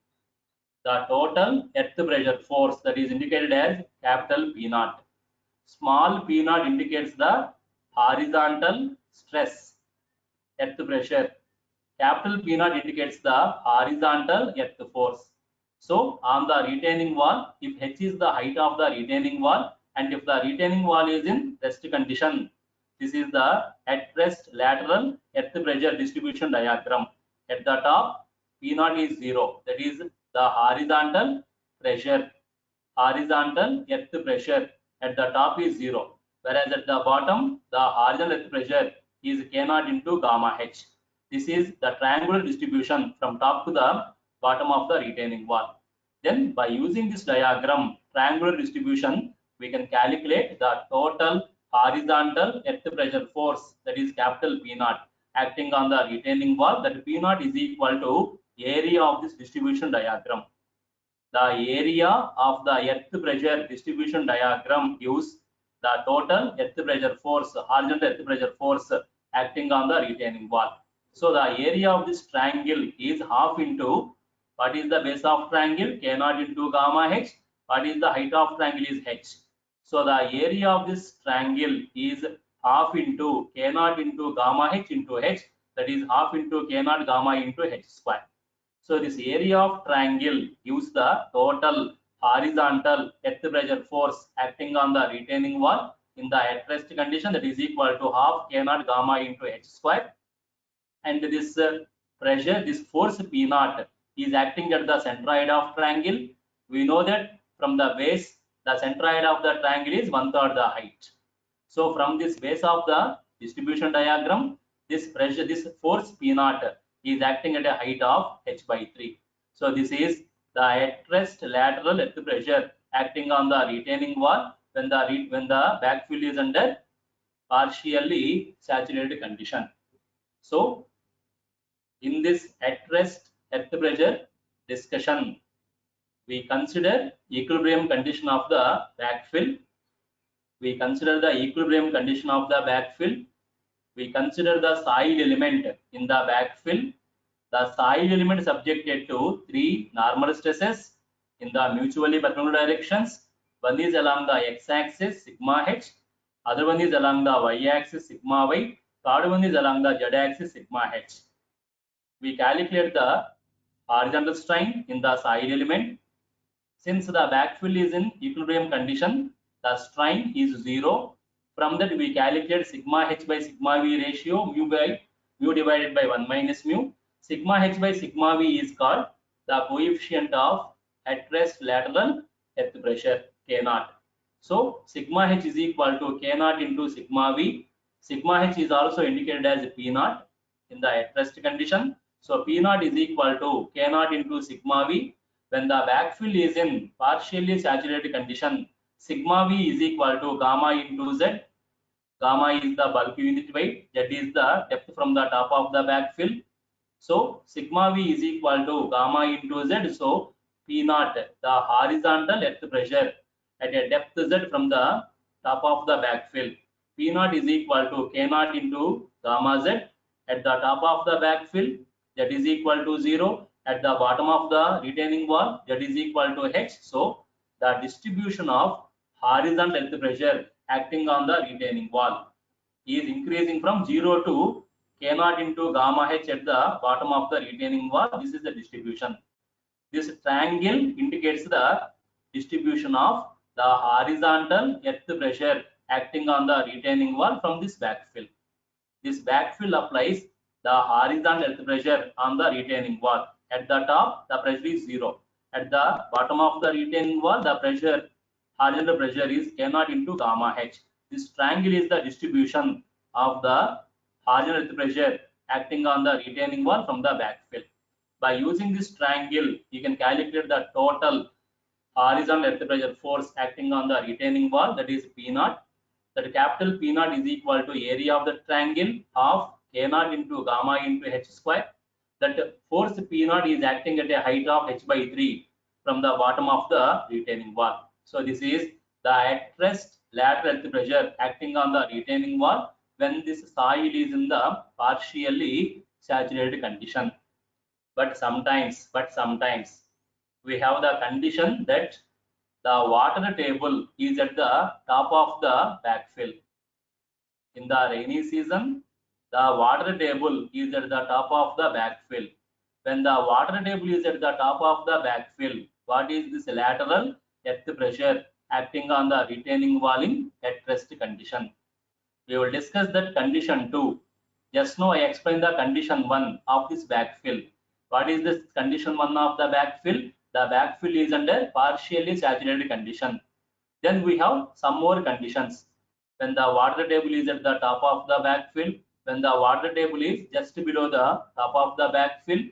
The total earth pressure force, that is indicated as capital P0. Small P0 indicates the horizontal stress earth pressure. Capital P0 indicates the horizontal earth force. So on the retaining wall, if H is the height of the retaining wall and if the retaining wall is in rest condition, this is the at rest lateral earth pressure distribution diagram. At the top, P0 is 0. That is the horizontal pressure. Horizontal earth pressure at the top is 0, whereas at the bottom the horizontal earth pressure is K0 into gamma H. This is the triangular distribution from top to the bottom of the retaining wall. Then by using this diagram, triangular distribution, we can calculate the total horizontal earth pressure force, that is capital P0 acting on the retaining wall. That P0 is equal to area of this distribution diagram. The area of the earth pressure distribution diagram gives the total earth pressure force, horizontal earth pressure force acting on the retaining wall. So the area of this triangle is half into, what is the base of triangle? K0 into gamma H. What is the height of triangle is H. So the area of this triangle is half into K0 into gamma H into H. That is half into K0 gamma into H square. So this area of triangle gives the total horizontal earth pressure force acting on the retaining wall in the at rest condition, that is equal to half K0 gamma into H square. And this pressure, this force P0 is acting at the centroid of triangle. We know that from the base, the centroid of the triangle is 1/3 the height. So from this base of the distribution diagram, this pressure, this force P0 is acting at a height of h by 3. So this is the at rest lateral earth pressure acting on the retaining wall when the backfill is under partially saturated condition. So in this at rest earth pressure discussion, we consider equilibrium condition of the backfill. We consider the equilibrium condition of the backfill. We consider the soil element in the backfill. The soil element subjected to 3 normal stresses in the mutually perpendicular directions. One is along the x-axis sigma h, other one is along the y-axis sigma y, third one is along the z-axis sigma h. We calculate the horizontal strain in the soil element. Since the backfill is in equilibrium condition, the strain is 0. From that we calculate sigma h by sigma v ratio, mu divided by 1 minus mu. Sigma h by sigma v is called the coefficient of at rest lateral earth pressure, K0. So sigma h is equal to K0 into sigma v. Sigma h is also indicated as P0 in the at rest condition. So P0 is equal to K0 into sigma v. When the backfill is in partially saturated condition, sigma v is equal to gamma into z. Gamma is the bulk unit weight, z is the depth from the top of the backfill. So sigma v is equal to gamma into z. So P0, the horizontal earth pressure at a depth z from the top of the backfill. P0 is equal to K0 into gamma z at the top of the backfill, that is equal to 0. At the bottom of the retaining wall, that is equal to h. So the distribution of horizontal earth pressure acting on the retaining wall is increasing from 0 to K0 into gamma h at the bottom of the retaining wall. This is the distribution. This triangle indicates the distribution of the horizontal earth pressure acting on the retaining wall from this backfill. This backfill applies the horizontal earth pressure on the retaining wall. At the top, the pressure is 0. At the bottom of the retaining wall, the pressure, horizontal pressure is K0 into gamma h. This triangle is the distribution of the horizontal earth pressure acting on the retaining wall from the backfill. By using this triangle, you can calculate the total horizontal earth pressure force acting on the retaining wall, that is P0. That capital P0 is equal to area of the triangle of K0 into gamma into h square. That force P0 is acting at a height of h by 3 from the bottom of the retaining wall. So this is the at rest lateral earth pressure acting on the retaining wall when this soil is in the partially saturated condition. But sometimes we have the condition that the water table is at the top of the backfill. In the rainy season, the water table is at the top of the backfill. When the water table is at the top of the backfill, what is this lateral earth pressure acting on the retaining wall in at rest condition? We will discuss that condition 2. Just now I explained the condition 1 of this backfill. What is this condition 1 of the backfill? The backfill is under partially saturated condition. Then we have some more conditions. When the water table is at the top of the backfill, when the water table is just below the top of the backfill,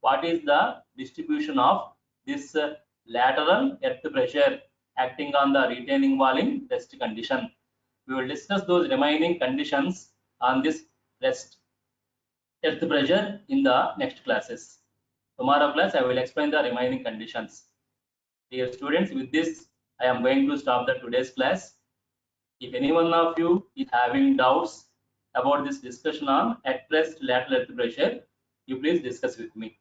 what is the distribution of this lateral earth pressure acting on the retaining wall in rest condition? We will discuss those remaining conditions on this rest earth pressure in the next classes. Tomorrow class I will explain the remaining conditions. Dear students, with this I am going to stop the today's class. If any one of you is having doubts about this discussion on at rest lateral earth pressure, you please discuss with me.